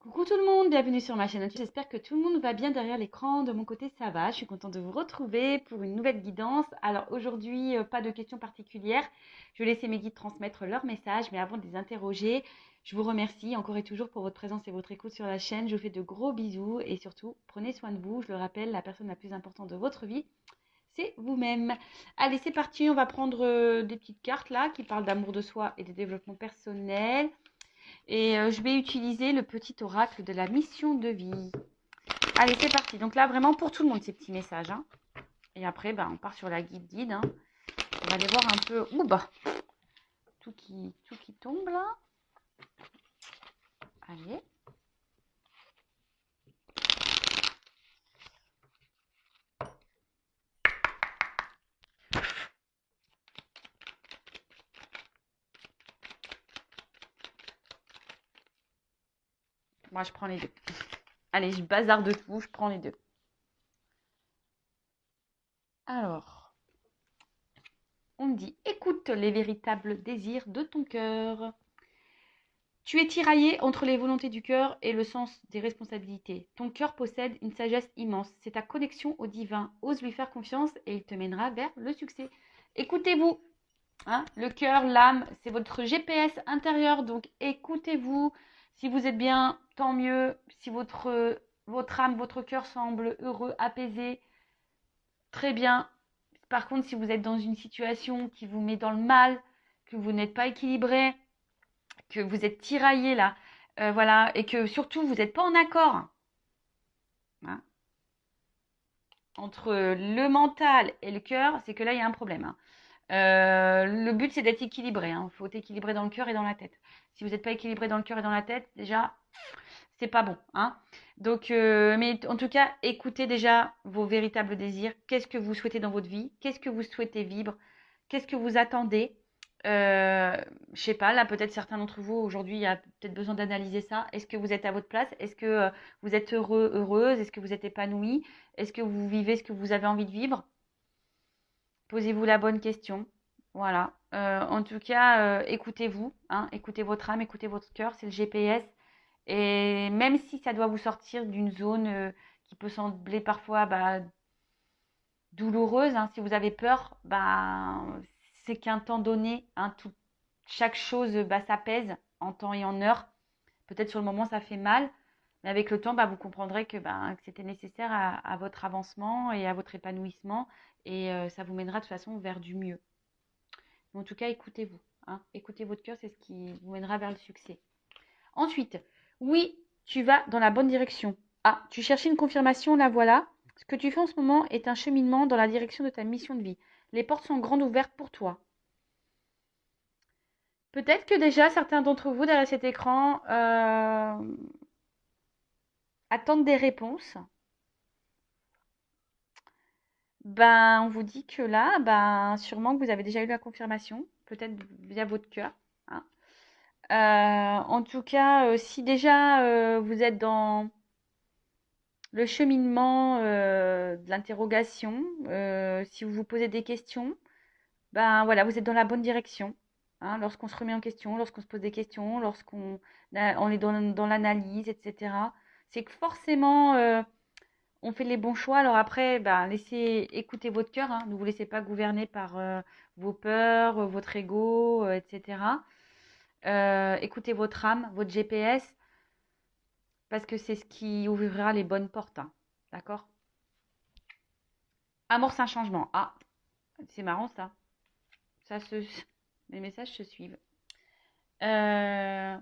Coucou tout le monde, bienvenue sur ma chaîne YouTube. J'espère que tout le monde va bien derrière l'écran. De mon côté, ça va. Je suis contente de vous retrouver pour une nouvelle guidance. Alors aujourd'hui, pas de questions particulières. Je vais laisser mes guides transmettre leurs messages, mais avant de les interroger, je vous remercie encore et toujours pour votre présence et votre écoute sur la chaîne. Je vous fais de gros bisous et surtout, prenez soin de vous. Je le rappelle, la personne la plus importante de votre vie, c'est vous-même. Allez, c'est parti. On va prendre des petites cartes là qui parlent d'amour de soi et de développement personnel. Et je vais utiliser le petit oracle de la mission de vie. Allez, c'est parti. Donc là, vraiment pour tout le monde, ces petits messages. Hein. Et après, on part sur la guide. Hein. On va aller voir un peu. Ouh, tout qui tombe là. Allez. Moi, je prends les deux. Allez, je bazarde tout. Je prends les deux. Alors, on me dit, écoute les véritables désirs de ton cœur. Tu es tiraillé entre les volontés du cœur et le sens des responsabilités. Ton cœur possède une sagesse immense. C'est ta connexion au divin. Ose lui faire confiance et il te mènera vers le succès. Écoutez-vous. Hein, le cœur, l'âme, c'est votre GPS intérieur. Donc écoutez-vous. Si vous êtes bien, tant mieux. Si votre âme, votre cœur semble heureux, apaisé, très bien. Par contre, si vous êtes dans une situation qui vous met dans le mal, que vous n'êtes pas équilibré, que vous êtes tiraillé là, voilà, et que surtout vous n'êtes pas en accord, hein, entre le mental et le cœur, c'est que là il y a un problème. Hein. Le but c'est d'être équilibré. Il faut être équilibré dans le cœur et dans la tête. Si vous n'êtes pas équilibré dans le cœur et dans la tête, déjà, c'est pas bon. Hein. Donc, mais en tout cas, écoutez déjà vos véritables désirs. Qu'est-ce que vous souhaitez dans votre vie? Qu'est-ce que vous souhaitez vivre? Qu'est-ce que vous attendez? Je sais pas, là peut-être certains d'entre vous aujourd'hui, il y a peut-être besoin d'analyser ça. Est-ce que vous êtes à votre place? Est-ce que vous êtes heureux, heureuse? Est-ce que vous êtes épanoui? Est-ce que vous vivez ce que vous avez envie de vivre? Posez-vous la bonne question. Voilà. En tout cas, écoutez-vous, hein, écoutez votre âme, écoutez votre cœur, c'est le GPS. Et même si ça doit vous sortir d'une zone qui peut sembler parfois douloureuse, hein, si vous avez peur, c'est qu'un temps donné, hein, chaque chose s'apaise en temps et en heure. Peut-être sur le moment ça fait mal, mais avec le temps, vous comprendrez que c'était nécessaire à votre avancement et à votre épanouissement, et ça vous mènera de toute façon vers du mieux. Mais en tout cas, écoutez-vous. Hein, écoutez votre cœur, c'est ce qui vous mènera vers le succès. Ensuite, oui, tu vas dans la bonne direction. Ah, tu cherchais une confirmation, la voilà. Ce que tu fais en ce moment est un cheminement dans la direction de ta mission de vie. Les portes sont grandes ouvertes pour toi. Peut-être que déjà certains d'entre vous derrière cet écran attendent des réponses. On vous dit que là, sûrement que vous avez déjà eu la confirmation, peut-être via votre cœur. Hein. En tout cas, si déjà vous êtes dans le cheminement de l'interrogation, si vous vous posez des questions, voilà, vous êtes dans la bonne direction. Hein, lorsqu'on se remet en question, lorsqu'on se pose des questions, on est dans l'analyse, etc. C'est que forcément, on fait les bons choix. Alors après, laissez écouter votre cœur. Hein, ne vous laissez pas gouverner par vos peurs, votre ego, etc. Écoutez votre âme, votre GPS, parce que c'est ce qui ouvrira les bonnes portes. Hein, d'accord? Amorce un changement. Ah, c'est marrant ça. Ça se... Les messages se suivent. Euh,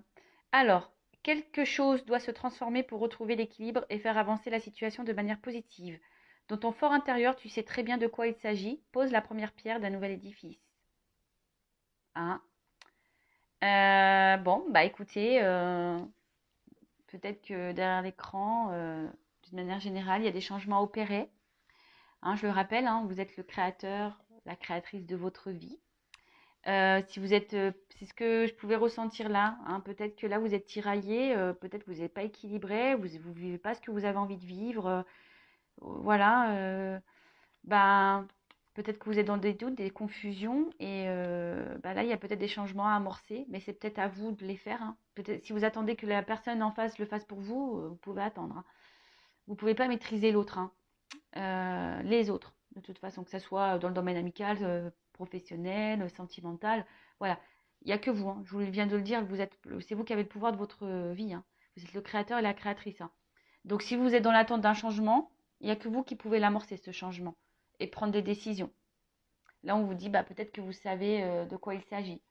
Alors, quelque chose doit se transformer pour retrouver l'équilibre et faire avancer la situation de manière positive. Dans ton fort intérieur, tu sais très bien de quoi il s'agit. Pose la première pierre d'un nouvel édifice. Hein. Écoutez, peut-être que derrière l'écran, d'une manière générale, il y a des changements à opérer. Hein, je le rappelle, hein, vous êtes le créateur, la créatrice de votre vie. Si vous êtes, c'est ce que je pouvais ressentir là. Hein, peut-être que là vous êtes tiraillé, peut-être que vous n'êtes pas équilibré, vous ne vivez pas ce que vous avez envie de vivre. Voilà. Peut-être que vous êtes dans des doutes, des confusions, et là, il y a peut-être des changements à amorcer, mais c'est peut-être à vous de les faire, hein. Peut-être si vous attendez que la personne en face le fasse pour vous, vous pouvez attendre, hein. Vous ne pouvez pas maîtriser l'autre, hein. Les autres, de toute façon, que ce soit dans le domaine amical, professionnel, sentimental, voilà. Il n'y a que vous, hein. Je vous viens de le dire, c'est vous qui avez le pouvoir de votre vie, hein. Vous êtes le créateur et la créatrice, hein. Donc si vous êtes dans l'attente d'un changement, il n'y a que vous qui pouvez l'amorcer, ce changement, et prendre des décisions. Là, on vous dit, peut-être que vous savez de quoi il s'agit.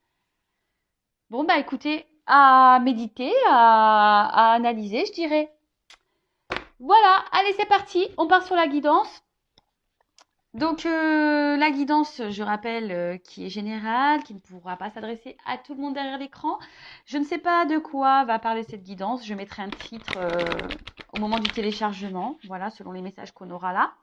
Bon, écoutez, à méditer, à analyser, je dirais. Voilà, allez, c'est parti. On part sur la guidance. Donc, la guidance, je rappelle, qui est générale, qui ne pourra pas s'adresser à tout le monde derrière l'écran. Je ne sais pas de quoi va parler cette guidance. Je mettrai un titre au moment du téléchargement, voilà, selon les messages qu'on aura là.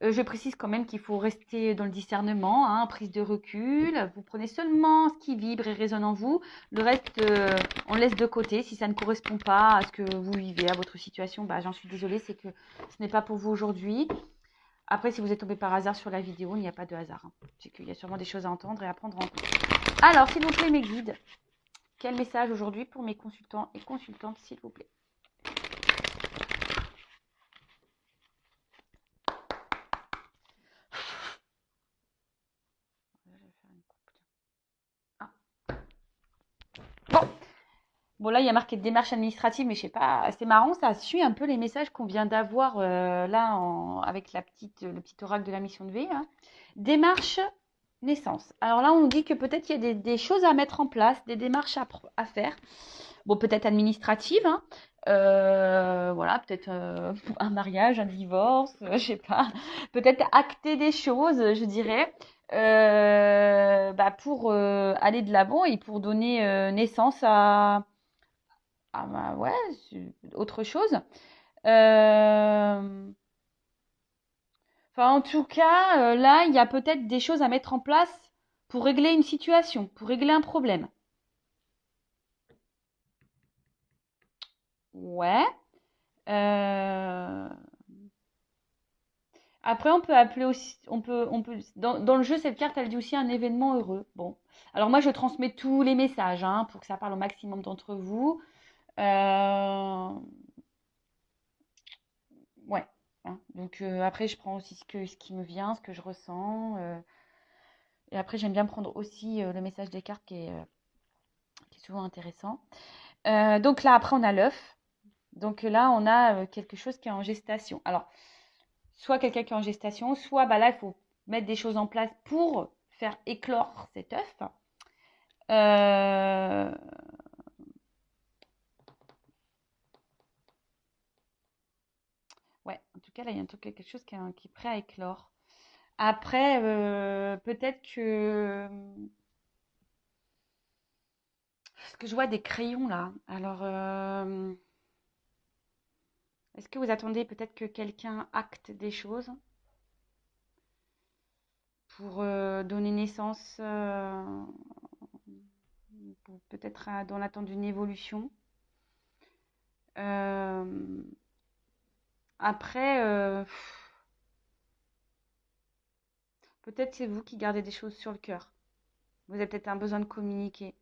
Je précise quand même qu'il faut rester dans le discernement, hein, prise de recul. Vous prenez seulement ce qui vibre et résonne en vous. Le reste, on laisse de côté. Si ça ne correspond pas à ce que vous vivez, à votre situation, j'en suis désolée, c'est que ce n'est pas pour vous aujourd'hui. Après, si vous êtes tombé par hasard sur la vidéo, il n'y a pas de hasard, hein. C'est qu'il y a sûrement des choses à entendre et à prendre en compte. Alors, s'il vous plaît, mes guides, quel message aujourd'hui pour mes consultants et consultantes, s'il vous plaît? Bon, là, il y a marqué démarche administrative, mais je sais pas, c'est marrant, ça suit un peu les messages qu'on vient d'avoir là avec le petit oracle de la mission de vie, hein. Démarche naissance. Alors là, on dit que peut-être il y a des choses à mettre en place, des démarches à faire. Bon, peut-être administratives, hein. Voilà, peut-être un mariage, un divorce, je sais pas. Peut-être acter des choses, je dirais, pour aller de l'avant et pour donner naissance à ouais, c'est autre chose. En tout cas, là, il y a peut-être des choses à mettre en place pour régler une situation, pour régler un problème. Ouais. Euh, Après, on peut appeler aussi, dans le jeu, cette carte, elle dit aussi un événement heureux. Bon. Alors moi, je transmets tous les messages, hein, pour que ça parle au maximum d'entre vous. Euh, Ouais, hein. Donc après, je prends aussi ce qui me vient, ce que je ressens. Et après, j'aime bien prendre aussi le message des cartes qui est souvent intéressant. Donc là, après, on a l'œuf. Donc là, on a quelque chose qui est en gestation. Alors, soit quelqu'un qui est en gestation, soit là, il faut mettre des choses en place pour faire éclore cet œuf. Euh, Ouais, en tout cas, là, il y a quelque chose qui est prêt à éclore. Après, peut-être que parce que je vois des crayons là. Alors, est-ce que vous attendez peut-être que quelqu'un acte des choses pour donner naissance, peut-être dans l'attente d'une évolution? Euh, Après, peut-être c'est vous qui gardez des choses sur le cœur. Vous avez peut-être un besoin de communiquer.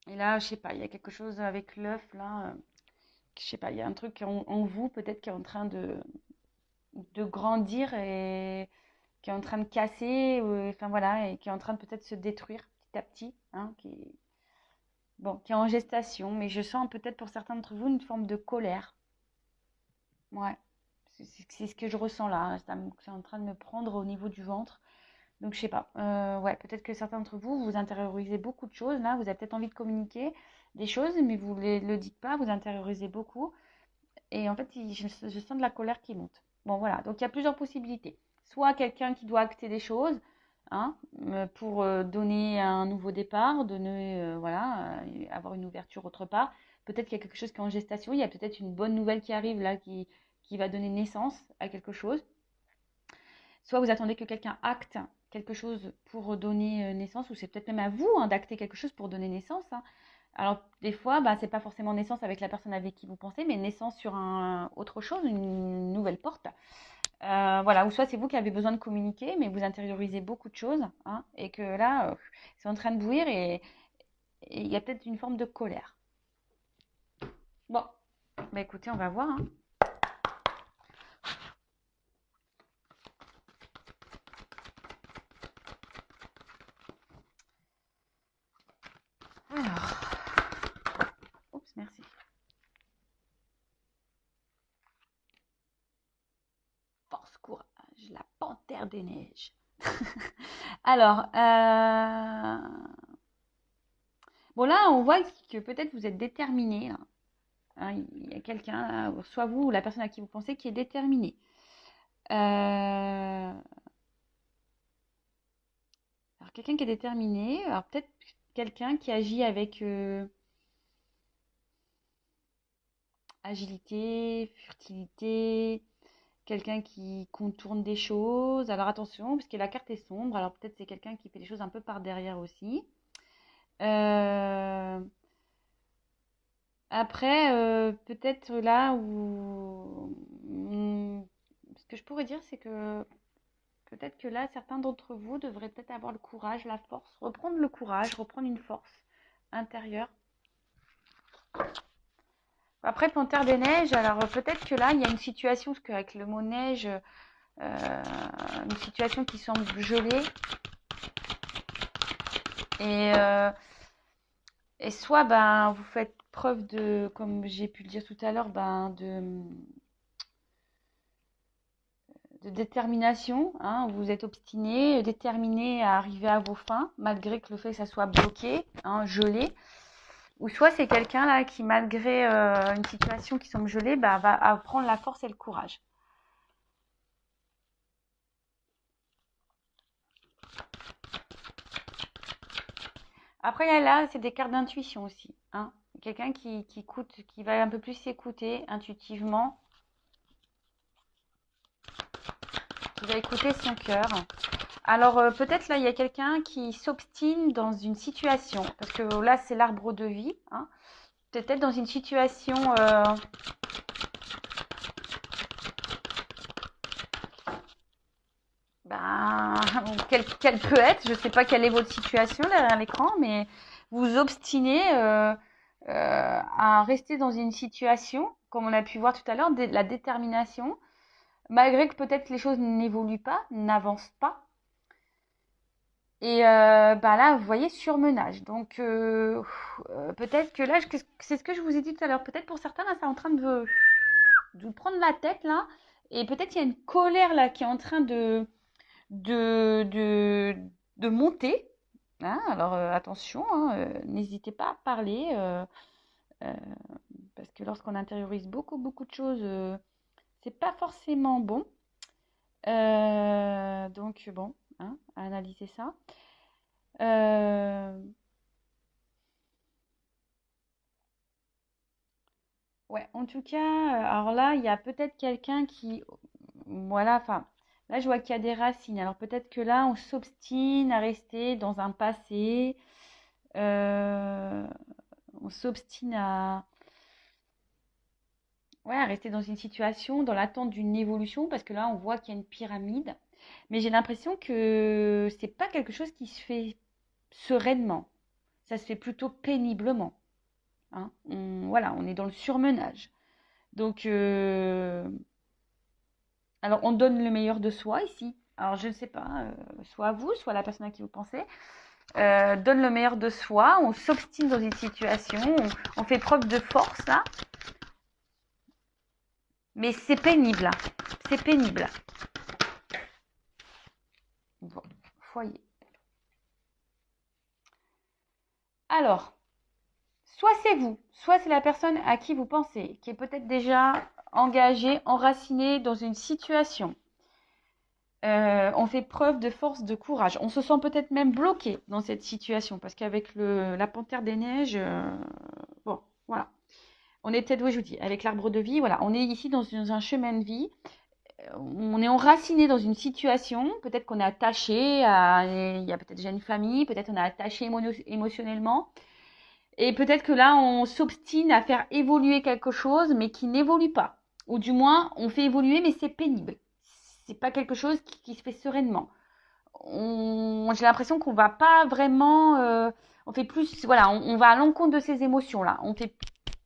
Et là, je sais pas, il y a quelque chose avec l'œuf là. Je sais pas, il y a un truc en vous peut-être qui est en train de grandir et qui est en train de casser, enfin voilà, et qui est en train de peut-être se détruire petit à petit, hein, qui est en gestation, mais je sens peut-être pour certains d'entre vous une forme de colère. Ouais, c'est ce que je ressens là, hein. C'est en train de me prendre au niveau du ventre. Donc je sais pas, ouais, peut-être que certains d'entre vous, vous intériorisez beaucoup de choses, là, vous avez peut-être envie de communiquer des choses, mais vous ne le dites pas, vous intériorisez beaucoup. Et en fait, je sens de la colère qui monte. Bon, voilà. Donc, il y a plusieurs possibilités. Soit quelqu'un qui doit acter des choses, hein, pour donner un nouveau départ, donner, voilà, avoir une ouverture autre part. Peut-être qu'il y a quelque chose qui est en gestation. Il y a peut-être une bonne nouvelle qui arrive là, qui va donner naissance à quelque chose. Soit vous attendez que quelqu'un acte quelque chose pour donner naissance, ou c'est peut-être même à vous, hein, d'acter quelque chose pour donner naissance, hein. Alors, des fois, c'est pas forcément naissance avec la personne avec qui vous pensez, mais naissance sur autre chose, une nouvelle porte. Voilà, ou soit c'est vous qui avez besoin de communiquer, mais vous intériorisez beaucoup de choses, hein, et que là, c'est en train de bouillir et il y a peut-être une forme de colère. Bon, bah écoutez, on va voir, hein. Alors, oups, merci. Force, courage, la panthère des neiges. Alors, bon là, on voit que peut-être vous êtes déterminé, là. Hein, il y a quelqu'un, soit vous ou la personne à qui vous pensez, qui est déterminé. Alors, quelqu'un qui est déterminé, alors peut-être quelqu'un qui agit avec agilité, furtivité, quelqu'un qui contourne des choses. Alors attention, parce que la carte est sombre, alors peut-être c'est quelqu'un qui fait des choses un peu par derrière aussi. Euh, Après, peut-être là où ce que je pourrais dire, c'est que peut-être que là, certains d'entre vous devraient peut-être avoir le courage, la force, reprendre le courage, reprendre une force intérieure. Après, Panthère des Neiges, alors peut-être que là, il y a une situation, parce qu'avec le mot neige, une situation qui semble gelée. Et, euh, et soit ben, vous faites preuve de, comme j'ai pu le dire tout à l'heure, ben, de détermination, hein, vous êtes obstiné, déterminé à arriver à vos fins, malgré que le fait que ça soit bloqué, hein, gelé. Ou soit c'est quelqu'un là qui, malgré une situation qui semble gelée, bah, va prendre la force et le courage. Après là, c'est des cartes d'intuition aussi, hein. Quelqu'un qui écoute, qui va un peu plus s'écouter intuitivement, qui va écouter son cœur. Alors peut-être là, il y a quelqu'un qui s'obstine dans une situation, parce que là, c'est l'arbre de vie, hein. Peut-être dans une situation ben, quelle peut être, je ne sais pas quelle est votre situation derrière l'écran, mais vous obstinez à rester dans une situation, comme on a pu voir tout à l'heure, la détermination, malgré que peut-être les choses n'évoluent pas, n'avancent pas. Et bah là, vous voyez, surmenage. Donc, peut-être que là, c'est ce que je vous ai dit tout à l'heure. Peut-être pour certains, là, c'est en train de vous prendre la tête, là. Et peut-être il y a une colère, là, qui est en train de, de, de monter. Hein. Alors, attention, hein, n'hésitez pas à parler. Euh, parce que lorsqu'on intériorise beaucoup, beaucoup de choses, c'est pas forcément bon. Donc, bon, hein, à analyser ça. Euh, Ouais, en tout cas, alors là, il y a peut-être quelqu'un qui, voilà, enfin, là, je vois qu'il y a des racines. Alors peut-être que là, on s'obstine à rester dans un passé, euh, on s'obstine ouais, à rester dans une situation, dans l'attente d'une évolution, parce que là, on voit qu'il y a une pyramide. Mais j'ai l'impression que c'est pas quelque chose qui se fait sereinement. Ça se fait plutôt péniblement, hein. Voilà, on est dans le surmenage. Donc, alors, on donne le meilleur de soi ici. Alors, je ne sais pas, soit vous, soit la personne à qui vous pensez, donne le meilleur de soi, on s'obstine dans une situation, on fait preuve de force là, mais c'est pénible, là. C'est pénible. Bon, foyer. Alors, soit c'est vous, soit c'est la personne à qui vous pensez, qui est peut-être déjà engagée, enracinée dans une situation. On fait preuve de force, de courage. On se sent peut-être même bloqué dans cette situation parce qu'avec la panthère des neiges, bon, voilà. On est peut-être, oui, je vous dis, avec l'arbre de vie, voilà. On est ici dans un chemin de vie. On est enraciné dans une situation. Peut-être qu'on est attaché il y a peut-être déjà une famille. Peut-être on est attaché émotionnellement. Et peut-être que là, on s'obstine à faire évoluer quelque chose, mais qui n'évolue pas. Ou du moins, on fait évoluer, mais c'est pénible. c'est pas quelque chose qui se fait sereinement. J'ai l'impression qu'on va pas vraiment, on fait plus, voilà, on va à l'encontre de ces émotions-là. On fait,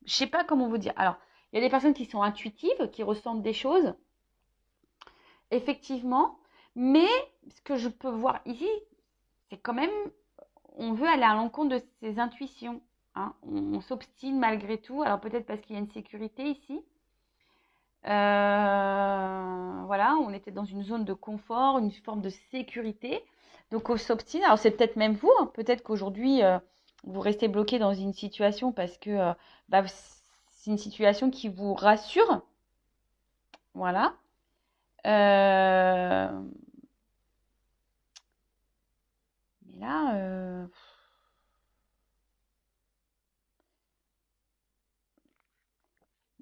je sais pas comment vous dire. Alors, il y a des personnes qui sont intuitives, qui ressentent des choses, effectivement, mais ce que je peux voir ici, c'est quand même, on veut aller à l'encontre de ses intuitions. Hein. On s'obstine malgré tout. Alors peut-être parce qu'il y a une sécurité ici. Voilà, on était dans une zone de confort, une forme de sécurité. Donc on s'obstine. Alors c'est peut-être même vous. Hein. Peut-être qu'aujourd'hui, vous restez bloqué dans une situation parce que bah, c'est une situation qui vous rassure. Voilà. Mais là,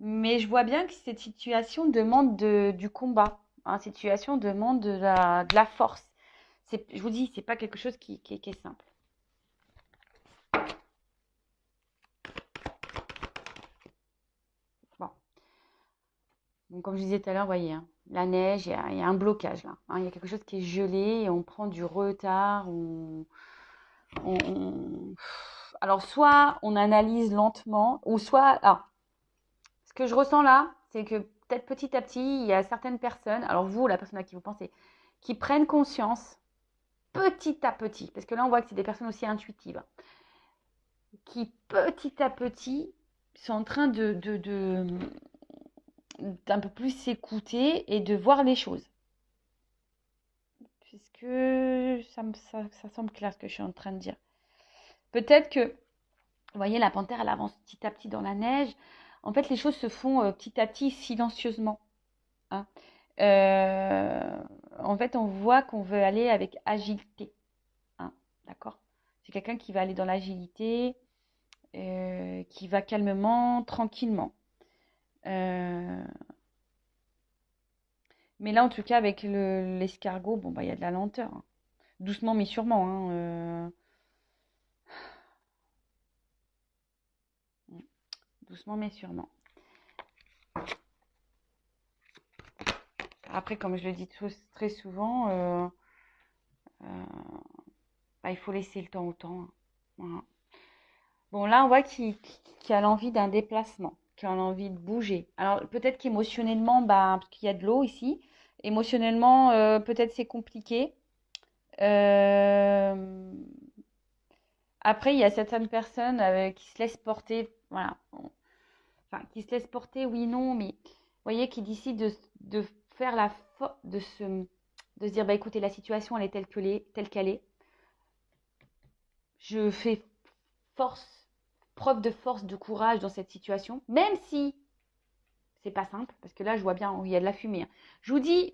mais je vois bien que cette situation demande du combat. Hein, cette situation demande de la force. Je vous dis, c'est pas quelque chose qui est simple. Bon. Donc, comme je disais tout à l'heure, vous voyez, hein, la neige, il y a un blocage là. Hein, il y a quelque chose qui est gelé et on prend du retard. On- Alors, soit on analyse lentement, ou soit. Alors, ce que je ressens là, c'est que peut-être petit à petit, il y a certaines personnes, alors vous, la personne à qui vous pensez, qui prennent conscience petit à petit, parce que là, on voit que c'est des personnes aussi intuitives, qui petit à petit sont en train d'un peu plus s'écouter et de voir les choses. Puisque ça semble clair ce que je suis en train de dire. Peut-être que, vous voyez, la panthère, elle avance petit à petit dans la neige. En fait, les choses se font petit à petit, silencieusement. Hein. En fait, on voit qu'on veut aller avec agilité. Hein. D'accord? C'est quelqu'un qui va aller dans l'agilité, qui va calmement, tranquillement. Euh, Mais là, en tout cas, avec l'escargot, bon, bah, il y a de la lenteur. Hein. Doucement, mais sûrement. Hein, doucement, mais sûrement. Après, comme je le dis très souvent, euh, bah, il faut laisser le temps au temps. Hein. Voilà. Bon, là, on voit qu'il a l'envie d'un déplacement, qu'il a l'envie de bouger. Alors, peut-être qu'émotionnellement, bah, parce qu'il y a de l'eau ici, émotionnellement, peut-être c'est compliqué. Euh, Après, il y a certaines personnes qui se laissent porter, voilà. Enfin, qui se laissent porter, oui, non, mais vous voyez, qui décident de faire de se dire, bah écoutez, la situation, elle est telle qu'elle est. Je fais force, preuve de force, de courage dans cette situation, même si c'est pas simple, parce que là, je vois bien, il y a de la fumée. Hein. Je vous dis,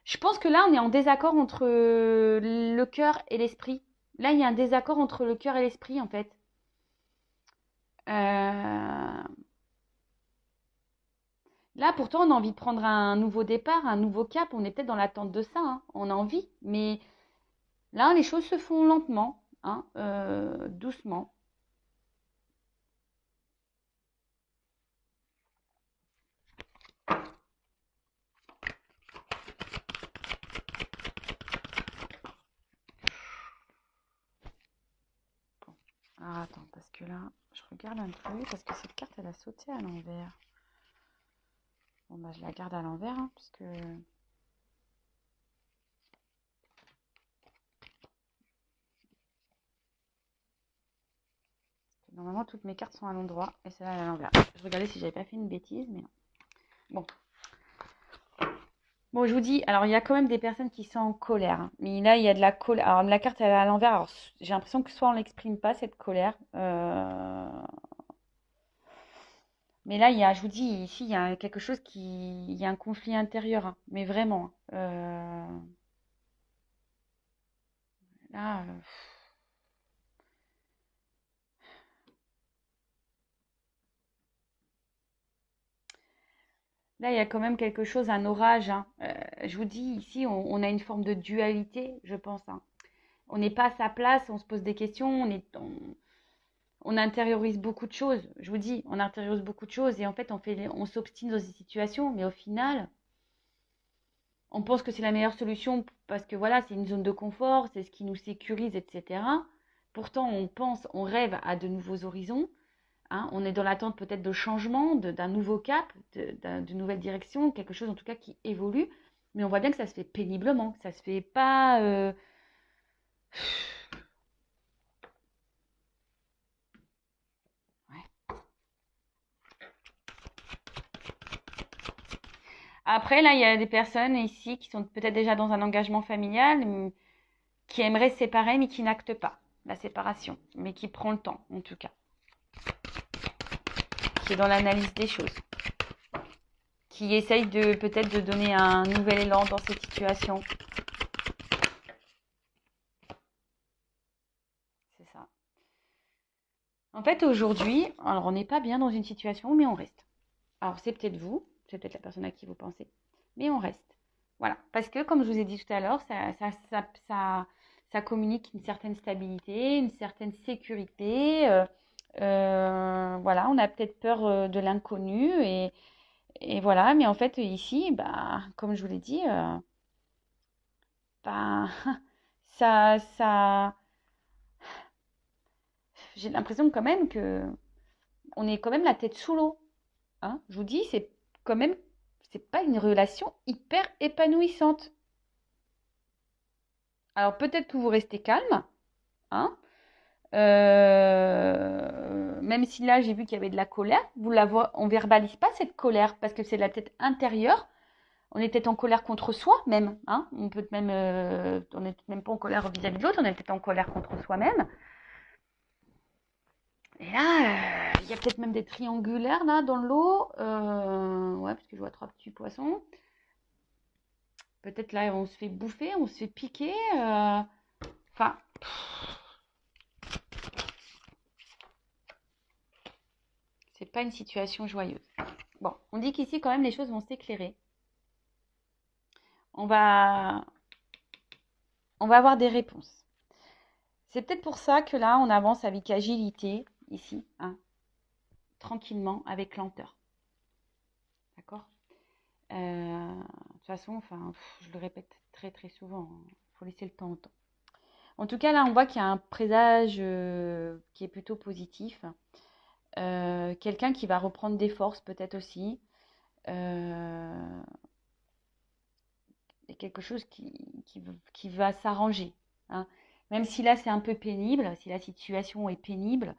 je pense que là, on est en désaccord entre le cœur et l'esprit. Là, il y a un désaccord entre le cœur et l'esprit, en fait. Euh, Là, pourtant, on a envie de prendre un nouveau départ, un nouveau cap. On est peut-être dans l'attente de ça. Hein. On a envie. Mais là, les choses se font lentement, hein, doucement. Alors, attends, parce que là, je regarde un truc. Parce que cette carte, elle a sauté à l'envers. Bon, bah, je la garde à l'envers. Hein, parce que... Normalement, toutes mes cartes sont à l'endroit. Et celle-là, elle est à l'envers. Je regardais si j'avais pas fait une bêtise, mais non. Bon. Bon, je vous dis, alors il y a quand même des personnes qui sont en colère. Hein. Mais là, il y a de la colère. Alors, la carte, elle est à l'envers. Alors, j'ai l'impression que soit on l'exprime pas, cette colère. Mais là, je vous dis, ici, il y a quelque chose il y a un conflit intérieur. Hein. Mais vraiment. Là, là, il y a quand même quelque chose, un orage. Hein. Je vous dis, ici, on a une forme de dualité, je pense. Hein. On n'est pas à sa place, on se pose des questions, on intériorise beaucoup de choses. Je vous dis, on intériorise beaucoup de choses et en fait, on s'obstine dans des situations, mais au final, on pense que c'est la meilleure solution parce que voilà, c'est une zone de confort, c'est ce qui nous sécurise, etc. Pourtant, on pense, on rêve à de nouveaux horizons. Hein, on est dans l'attente peut-être de changement, d'un nouveau cap, d'une nouvelle direction, quelque chose en tout cas qui évolue. Mais on voit bien que ça se fait péniblement, que ça se fait pas. Ouais. Après, là, il y a des personnes ici qui sont peut-être déjà dans un engagement familial, qui aimeraient se séparer, mais qui n'actent pas la séparation, mais qui prend le temps, en tout cas, qui est dans l'analyse des choses, qui essaye de peut-être de donner un nouvel élan dans cette situation. C'est ça. En fait, aujourd'hui, alors on n'est pas bien dans une situation, mais on reste. Alors, c'est peut-être vous, c'est peut-être la personne à qui vous pensez, mais on reste. Voilà. Parce que, comme je vous ai dit tout à l'heure, ça communique une certaine stabilité, une certaine sécurité. Voilà, on a peut-être peur de l'inconnu et voilà. Mais en fait, ici, bah, comme je vous l'ai dit, bah, ça, j'ai l'impression quand même que on est quand même la tête sous l'eau. Hein. Je vous dis, c'est quand même, c'est pas une relation hyper épanouissante. Alors peut-être que vous restez calme, hein. Même si là j'ai vu qu'il y avait de la colère, on verbalise pas cette colère parce que c'est la tête intérieure. On est peut-être en colère contre soi même, hein. On peut même, on n'est même pas en colère vis-à-vis de l'autre, on est peut-être en colère contre soi-même. Et là, il y a peut-être même des triangulaires là dans l'eau. Ouais, parce que je vois 3 petits poissons. Peut-être là, on se fait bouffer, on se fait piquer. Enfin, c'est pas une situation joyeuse. Bon, on dit qu'ici, quand même, les choses vont s'éclairer. On va, on va avoir des réponses. C'est peut-être pour ça que là, on avance avec agilité, ici, hein, tranquillement, avec lenteur. D'accord. De toute façon, enfin, je le répète très très souvent, il faut laisser le temps au temps. En tout cas, là, on voit qu'il y a un présage qui est plutôt positif. Quelqu'un qui va reprendre des forces peut-être aussi. Et quelque chose qui va s'arranger. Hein. Même si là c'est un peu pénible, si la situation est pénible,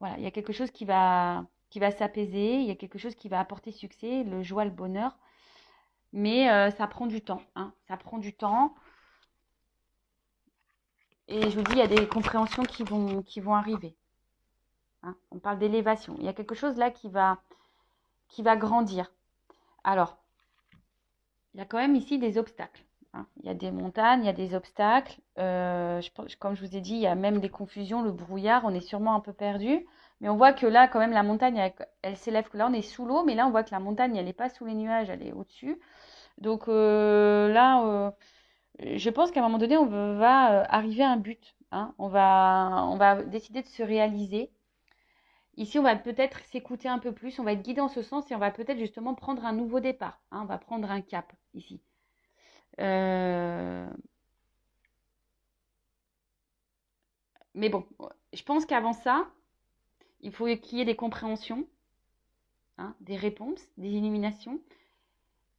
voilà, il y a quelque chose qui va s'apaiser, il y a quelque chose qui va apporter succès, le joie, le bonheur. Mais ça prend du temps. Hein. Ça prend du temps. Et je vous dis, il y a des compréhensions qui vont arriver. Hein. On parle d'élévation. Il y a quelque chose là qui va grandir. Alors, il y a quand même ici des obstacles. Hein. Il y a des montagnes, il y a des obstacles. Comme je vous ai dit, il y a même des confusions, le brouillard, on est sûrement un peu perdu. Mais on voit que là, quand même, la montagne, elle s'élève. Là, on est sous l'eau, mais là, on voit que la montagne, elle n'est pas sous les nuages, elle est au-dessus. Donc là, je pense qu'à un moment donné, on va arriver à un but. Hein. On va décider de se réaliser. Ici, on va peut-être s'écouter un peu plus, on va être guidé en ce sens et on va peut-être justement prendre un nouveau départ. Hein. On va prendre un cap ici. Euh, Mais bon, je pense qu'avant ça, il faut qu'il y ait des compréhensions, hein, des réponses, des illuminations.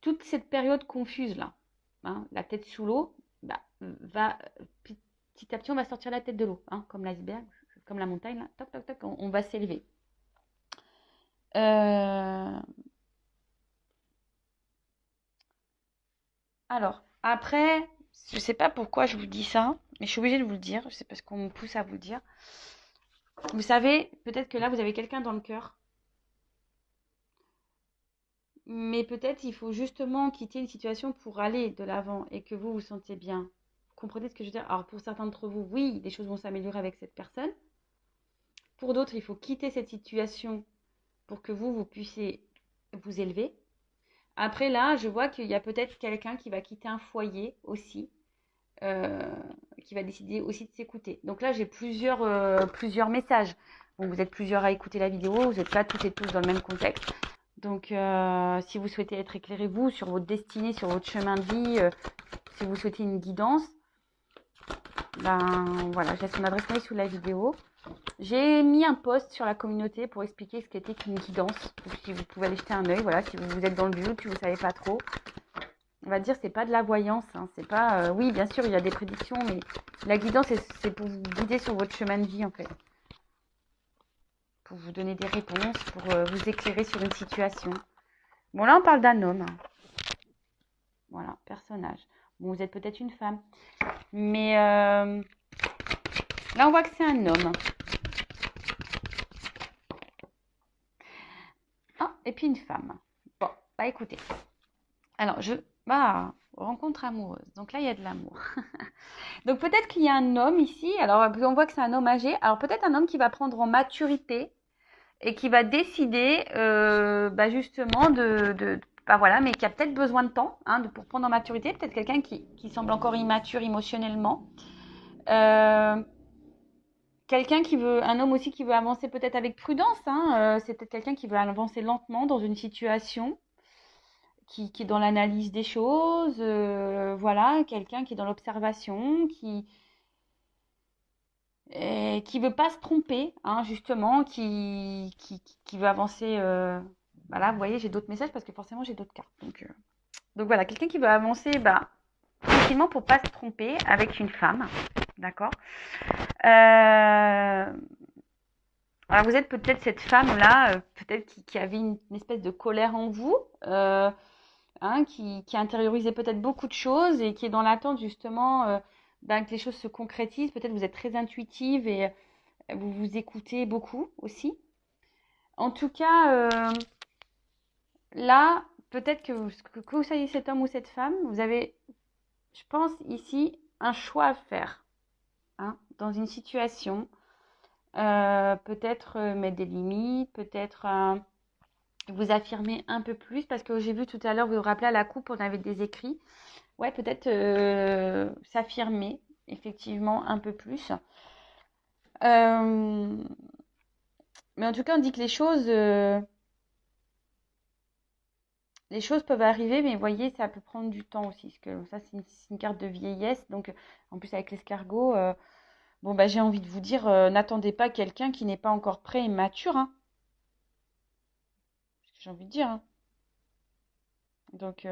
Toute cette période confuse là, hein, la tête sous l'eau, bah, va petit à petit, on va sortir la tête de l'eau, hein, comme l'iceberg, comme la montagne, là, toc, toc, toc, on va s'élever. Alors, après, je ne sais pas pourquoi je vous dis ça, mais je suis obligée de vous le dire, c'est parce qu'on me pousse à vous le dire. Vous savez, peut-être que là, vous avez quelqu'un dans le cœur. Mais peut-être il faut justement quitter une situation pour aller de l'avant et que vous vous sentiez bien. Vous comprenez ce que je veux dire? Alors pour certains d'entre vous, oui, les choses vont s'améliorer avec cette personne. Pour d'autres, il faut quitter cette situation pour que vous puissiez vous élever. Après là, je vois qu'il y a peut-être quelqu'un qui va quitter un foyer aussi, euh, qui va décider aussi de s'écouter. Donc là, j'ai plusieurs messages. Bon, vous êtes plusieurs à écouter la vidéo, vous n'êtes pas toutes et tous dans le même contexte. Donc, si vous souhaitez être éclairé, vous, sur votre destinée, sur votre chemin de vie, si vous souhaitez une guidance, ben voilà, je laisse mon adresse mail sous la vidéo. J'ai mis un post sur la communauté pour expliquer ce qu'était qu'une guidance. Donc, si vous pouvez aller jeter un œil, voilà, si vous êtes dans le but, si vous ne savez pas trop. On va dire, c'est pas de la voyance, hein, c'est pas... oui, bien sûr, il y a des prédictions, mais la guidance, c'est pour vous guider sur votre chemin de vie, en fait. Pour vous donner des réponses, pour vous éclairer sur une situation. Bon, là, on parle d'un homme. Voilà, personnage. Bon, vous êtes peut-être une femme. Mais là, on voit que c'est un homme. Ah, et puis une femme. Bon, bah écoutez. Alors, rencontre amoureuse. Donc là, il y a de l'amour. Donc peut-être qu'il y a un homme ici. Alors, on voit que c'est un homme âgé. Alors peut-être un homme qui va prendre en maturité et qui va décider justement bah voilà, mais qui a peut-être besoin de temps pour prendre en maturité. Peut-être quelqu'un qui semble encore immature émotionnellement. Quelqu'un qui veut, un homme aussi qui veut avancer peut-être avec prudence. C'est peut-être quelqu'un qui veut avancer lentement dans une situation, qui est dans l'analyse des choses. Voilà, quelqu'un qui est dans l'observation, qui veut pas se tromper, justement, qui veut avancer. Voilà, vous voyez, j'ai d'autres messages parce que forcément j'ai d'autres cartes. Donc voilà, quelqu'un qui veut avancer, tranquillement pour pas se tromper avec une femme, d'accord. Alors vous êtes peut-être cette femme-là, peut-être qui avait une espèce de colère en vous, qui intériorisait peut-être beaucoup de choses et qui est dans l'attente justement que les choses se concrétisent. Peut-être vous êtes très intuitive et vous vous écoutez beaucoup aussi. En tout cas, là, peut-être que vous soyez cet homme ou cette femme, vous avez, je pense, ici, un choix à faire dans une situation. Peut-être mettre des limites, peut-être vous affirmer un peu plus, parce que j'ai vu tout à l'heure, vous vous rappelez à la coupe, on avait des écrits. Ouais, peut-être s'affirmer, effectivement, un peu plus. Mais en tout cas, on dit que les choses peuvent arriver, mais vous voyez, ça peut prendre du temps aussi. Parce que ça, c'est une carte de vieillesse. Donc, en plus, avec l'escargot, j'ai envie de vous dire, n'attendez pas quelqu'un qui n'est pas encore prêt et mature. C'est ce que j'ai envie de dire. Donc,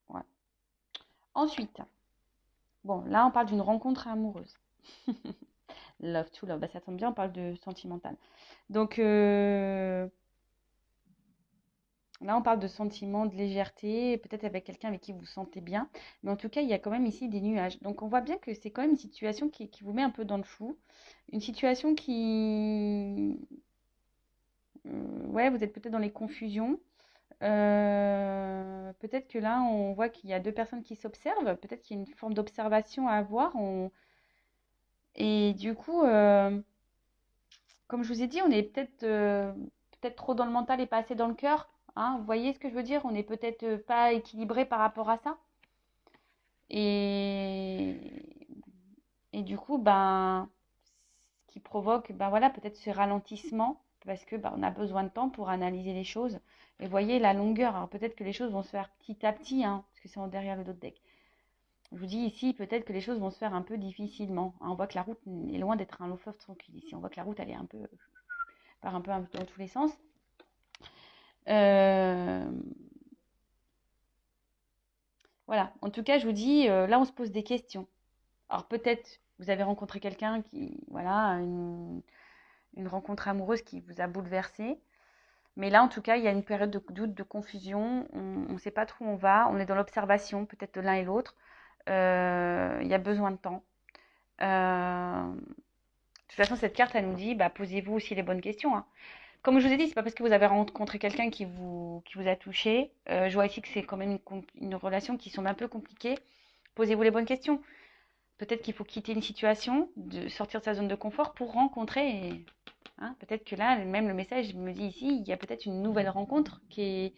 ouais. Ensuite, bon, là, on parle d'une rencontre amoureuse. Love to love. Ça tombe bien, on parle de sentimental. Donc, là, on parle de sentiments, de légèreté, peut-être avec quelqu'un avec qui vous vous sentez bien. Mais en tout cas, il y a quand même ici des nuages. Donc, on voit bien que c'est quand même une situation qui vous met un peu dans le flou. Une situation qui... ouais, vous êtes peut-être dans les confusions. Peut-être que là, on voit qu'il y a deux personnes qui s'observent. Peut-être qu'il y a une forme d'observation à avoir. Et du coup, comme je vous ai dit, on est peut-être trop dans le mental et pas assez dans le cœur. Vous voyez ce que je veux dire? On n'est peut-être pas équilibré par rapport à ça. Et, et du coup, ce qui provoque, voilà, peut-être ce ralentissement, parce que on a besoin de temps pour analyser les choses. Et voyez la longueur. Alors peut-être que les choses vont se faire petit à petit, parce que c'est derrière le dos de deck. Je vous dis ici, peut-être que les choses vont se faire un peu difficilement. On voit que la route est loin d'être un long fleuve tranquille ici. On voit que la route, elle est part un peu dans tous les sens. Voilà. En tout cas, je vous dis, là, on se pose des questions. Alors peut-être vous avez rencontré quelqu'un voilà, une rencontre amoureuse qui vous a bouleversé. Mais là, en tout cas, il y a une période de doute, de confusion. On ne sait pas trop où on va. On est dans l'observation, peut-être de l'un et l'autre. Il y a besoin de temps. De toute façon, cette carte, elle nous dit, posez-vous aussi les bonnes questions. Comme je vous ai dit, c'est pas parce que vous avez rencontré quelqu'un qui vous a touché. Je vois ici que c'est quand même une relation qui semble un peu compliquée. Posez-vous les bonnes questions. Peut-être qu'il faut quitter une situation, sortir de sa zone de confort pour rencontrer. Peut-être que là, même le message me dit ici, il y a peut-être une nouvelle rencontre qui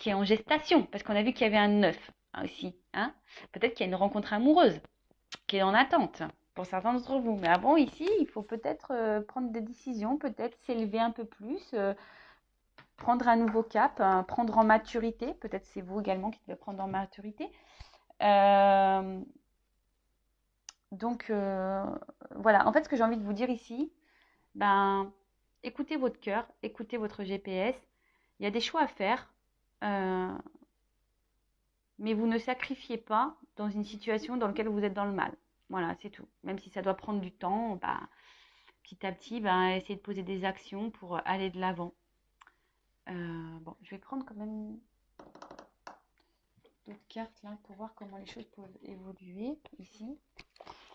est en gestation. Parce qu'on a vu qu'il y avait un 9 aussi. Peut-être qu'il y a une rencontre amoureuse qui est en attente. pour certains d'entre vous. Mais avant, ici, il faut peut-être prendre des décisions, peut-être s'élever un peu plus, prendre un nouveau cap, prendre en maturité. Peut-être c'est vous également qui devez prendre en maturité. Euh, donc, voilà. En fait, ce que j'ai envie de vous dire ici, ben, écoutez votre cœur, écoutez votre GPS. Il y a des choix à faire, euh, mais vous ne sacrifiez pas dans une situation dans laquelle vous êtes dans le mal. Voilà, c'est tout. Même si ça doit prendre du temps, bah, petit à petit, bah, essayez de poser des actions pour aller de l'avant. Bon, je vais prendre quand même d'autres cartes là pour voir comment les choses peuvent évoluer ici.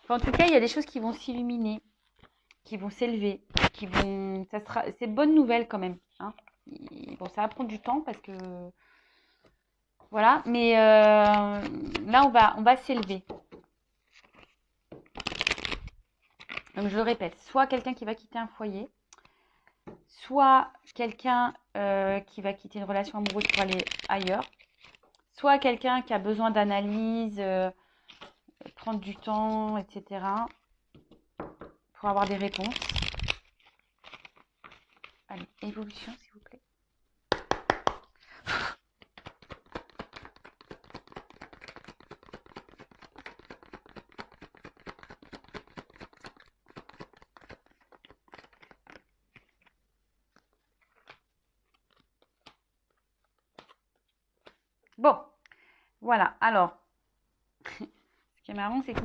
Enfin, en tout cas, il y a des choses qui vont s'illuminer, qui vont s'élever, qui vont. Ça sera. C'est de bonnes nouvelles quand même. Hein. Bon, ça va prendre du temps parce que voilà, mais là on va s'élever. Donc je le répète, soit quelqu'un qui va quitter un foyer, soit quelqu'un qui va quitter une relation amoureuse pour aller ailleurs, soit quelqu'un qui a besoin d'analyse, prendre du temps, etc. pour avoir des réponses. Allez, évolution s'il vous plaît. Bon, voilà. Alors, ce qui est marrant, c'est que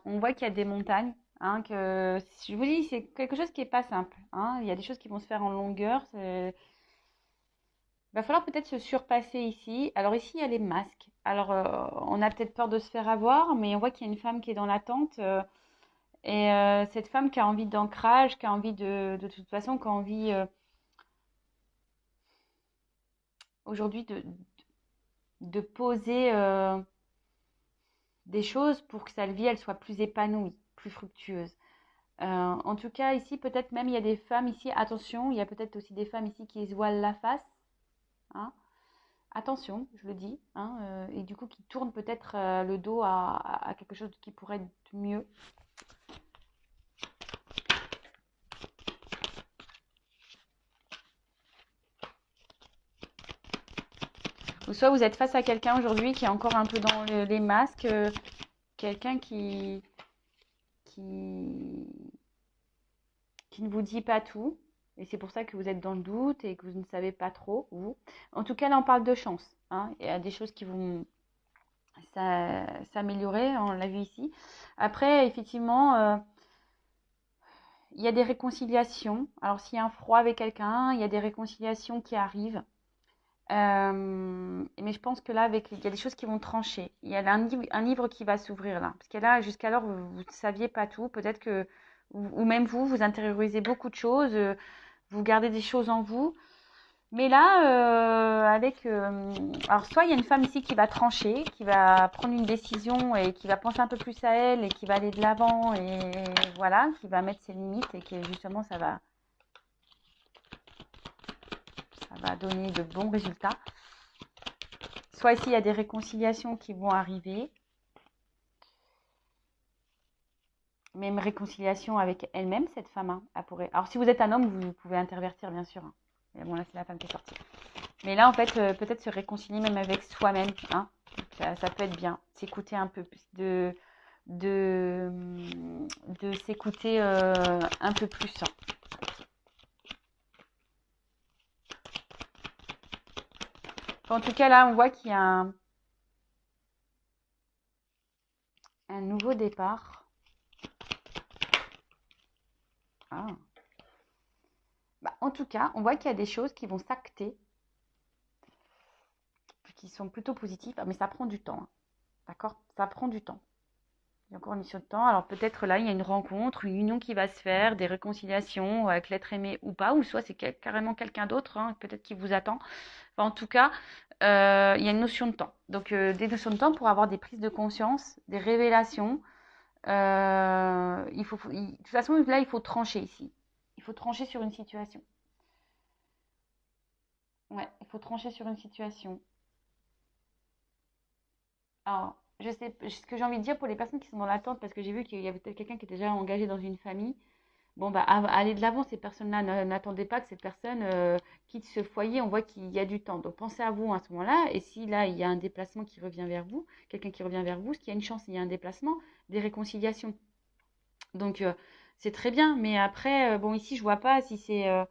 on voit qu'il y a des montagnes. Hein, que je vous dis, c'est quelque chose qui n'est pas simple. Hein. Il y a des choses qui vont se faire en longueur. Il va falloir peut-être se surpasser ici. Alors ici, il y a les masques. Alors, on a peut-être peur de se faire avoir, mais on voit qu'il y a une femme qui est dans l'attente. Et cette femme qui a envie d'ancrage, qui a envie de toute façon, qui a envie aujourd'hui de poser des choses pour que sa vie, elle soit plus épanouie, plus fructueuse. En tout cas, ici, peut-être même, il y a des femmes ici, attention, il y a peut-être aussi des femmes ici qui se voilent la face. Hein. Attention, je le dis. Hein, et du coup, qui tournent peut-être le dos à quelque chose qui pourrait être mieux. Ou soit vous êtes face à quelqu'un aujourd'hui qui est encore un peu dans les masques, quelqu'un qui, qui ne vous dit pas tout. Et c'est pour ça que vous êtes dans le doute et que vous ne savez pas trop, vous. En tout cas, là, on parle de chance. Hein. Il y a des choses qui vont s'améliorer, on l'a vu ici. Après, effectivement, il y a des réconciliations. Alors, s'il y a un froid avec quelqu'un, il y a des réconciliations qui arrivent. Mais je pense que là, il y a des choses qui vont trancher. Il y a un livre qui va s'ouvrir là. Parce que là, jusqu'alors, vous ne saviez pas tout. Peut-être que, ou même vous intériorisez beaucoup de choses, vous gardez des choses en vous. Mais là, alors soit il y a une femme ici qui va trancher, qui va prendre une décision et qui va penser un peu plus à elle et qui va aller de l'avant et voilà, qui va mettre ses limites et que justement ça va donner de bons résultats. Soit ici, il y a des réconciliations qui vont arriver. Même réconciliation avec elle-même, cette femme. Hein, elle pourrait... Alors, si vous êtes un homme, vous pouvez intervertir, bien sûr. Hein. Mais bon, là, c'est la femme qui est sortie. Mais là, en fait, peut-être se réconcilier même avec soi-même. Hein. Ça peut être bien. S'écouter un peu plus. De s'écouter un peu plus. Hein. En tout cas, là, on voit qu'il y a un nouveau départ. Ah. Bah, en tout cas, on voit qu'il y a des choses qui vont s'acter, qui sont plutôt positives, mais ça prend du temps. Hein. D'accord? Ça prend du temps. Il y a encore une mission de temps. Alors peut-être là, il y a une rencontre, une union qui va se faire, des réconciliations avec l'être aimé ou pas, ou soit c'est carrément quelqu'un d'autre, hein, peut-être qui vous attend. Enfin, en tout cas, il y a une notion de temps. Donc des notions de temps pour avoir des prises de conscience, des révélations. De toute façon, là, il faut trancher ici. Il faut trancher sur une situation. Ouais, il faut trancher sur une situation. Alors, je sais ce que j'ai envie de dire pour les personnes qui sont dans l'attente, parce que j'ai vu qu'il y avait peut-être quelqu'un qui était déjà engagé dans une famille. Bon, bah, allez de l'avant, ces personnes-là. N'attendez pas que cette personne quitte ce foyer. On voit qu'il y a du temps. Donc, pensez à vous à ce moment-là. Et si là, il y a un déplacement qui revient vers vous, quelqu'un qui revient vers vous, ce qu'il y a une chance, il y a un déplacement, des réconciliations. Donc, c'est très bien. Mais après, bon, ici, je vois pas si c'est. Euh,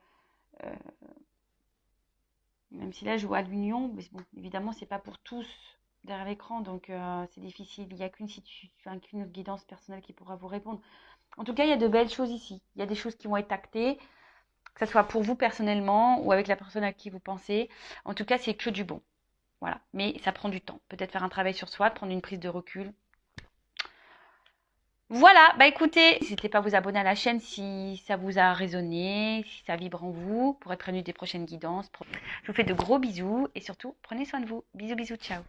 Même si là, je vois l'union. Mais bon, évidemment, c'est pas pour tous derrière l'écran. Donc, c'est difficile. Il n'y a qu'une guidance personnelle qui pourra vous répondre. En tout cas, il y a de belles choses ici. Il y a des choses qui vont être actées, que ce soit pour vous personnellement ou avec la personne à qui vous pensez. En tout cas, c'est que du bon. Voilà. Mais ça prend du temps. Peut-être faire un travail sur soi, prendre une prise de recul. Voilà, bah écoutez, n'hésitez pas à vous abonner à la chaîne si ça vous a résonné, si ça vibre en vous, pour être prévenu des prochaines guidances. Je vous fais de gros bisous et surtout, prenez soin de vous. Bisous, bisous, ciao.